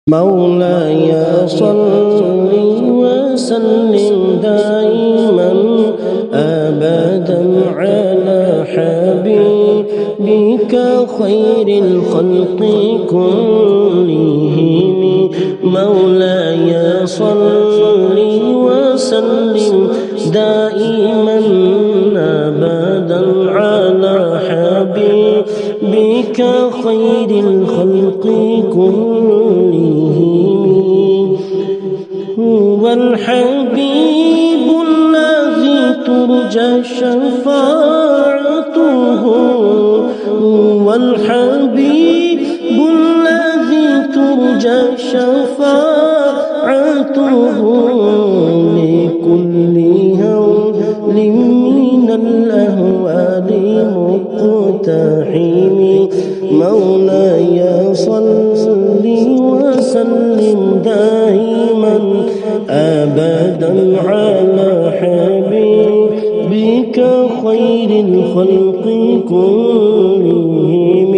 مولاي صل وسلم دائما أبدا على حبيبك خير الخلق كلهم. مولاي صل وسلم دائما أبدا على حبيبك خير الخلق كلهم. هو الحبيب الذي ترجى شفاعته، هو الحبيب الذي ترجى شفاعته لكل هول من الأهوال مقتحم. مولاي صل وسلم دائما أبدا على حبيبك خير الخلق كلهم.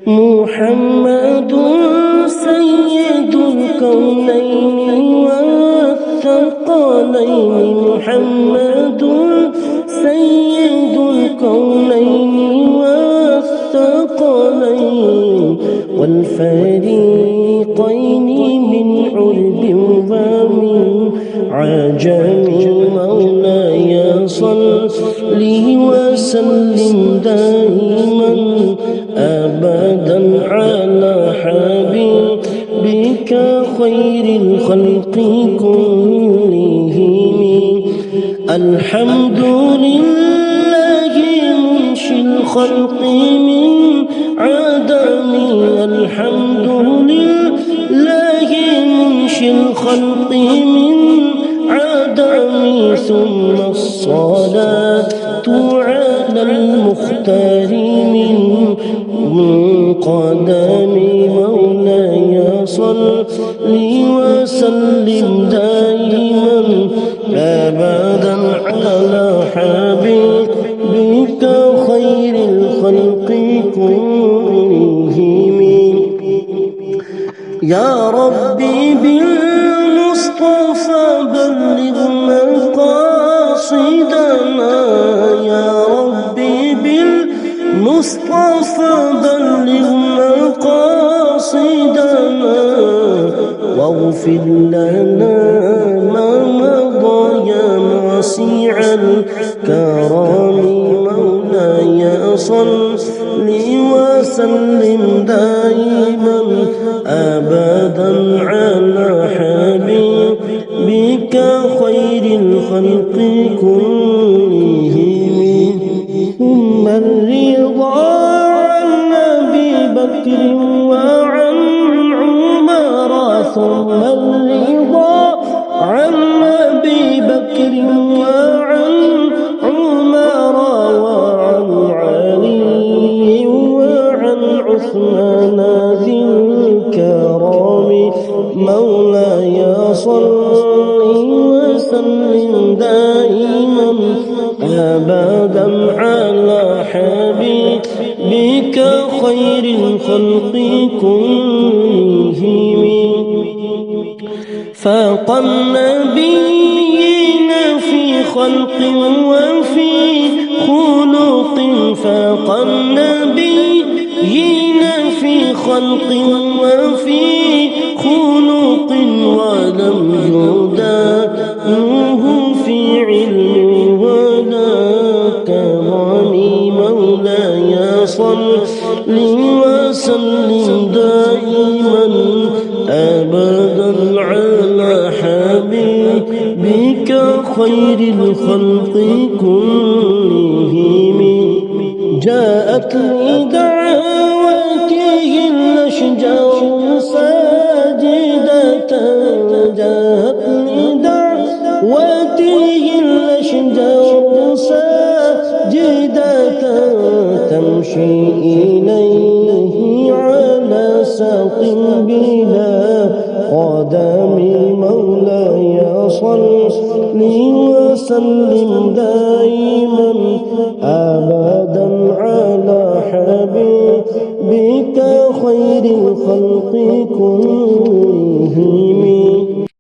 محمد سيد الكونين والثقلين، محمد سيد الكونين والثقلين والفريقين من عرب ومن عجم. مولاي صل وسلم دائما أبدا على حبيبك خير الخلق كلهم. الحمد لله منشئ الخلق من عدم، الحمد لله منشئ الخلق من عدم، ثم الصلاة على المختار من قدم. مولاي صل وسلم دائما أبدا على حبيبك خير الخلق كلهم. يا ربي بالمصطفى بلغ مقاصدنا، يا ربي بالمصطفى بلغ مقاصدنا، واغفر لنا ما مضى يا واسع الكرم. مولاي صل وسلم دائما أبدا على حبيبك خير الخلق كلهم. ثم الرضا عن أبي بكر وعن عمر، ثم الرضا عن أبي بكر وعن عمر وعن علي وعن عثمان ذي الكرم. مولاي صل وسلم دائما أبدا على حبيبك خير الخلق كلهم. فاق النبيين في خلق وفي خلق، فاق النبيين في خلق وفي خلق، ولم يدانوه في علم ولا كرم. مولاي صل وسلم دائما أبدا على حبيبك خير الخلق كلهم. جاءت لدعوته الأشجار ساجدة، جاءت لدعوته الأشجار ساجدة، تمشي إليه على ساق بلا قدم. مولاي صل وسلم دائما أبدا على حبيبك خير الخلق الخلق كن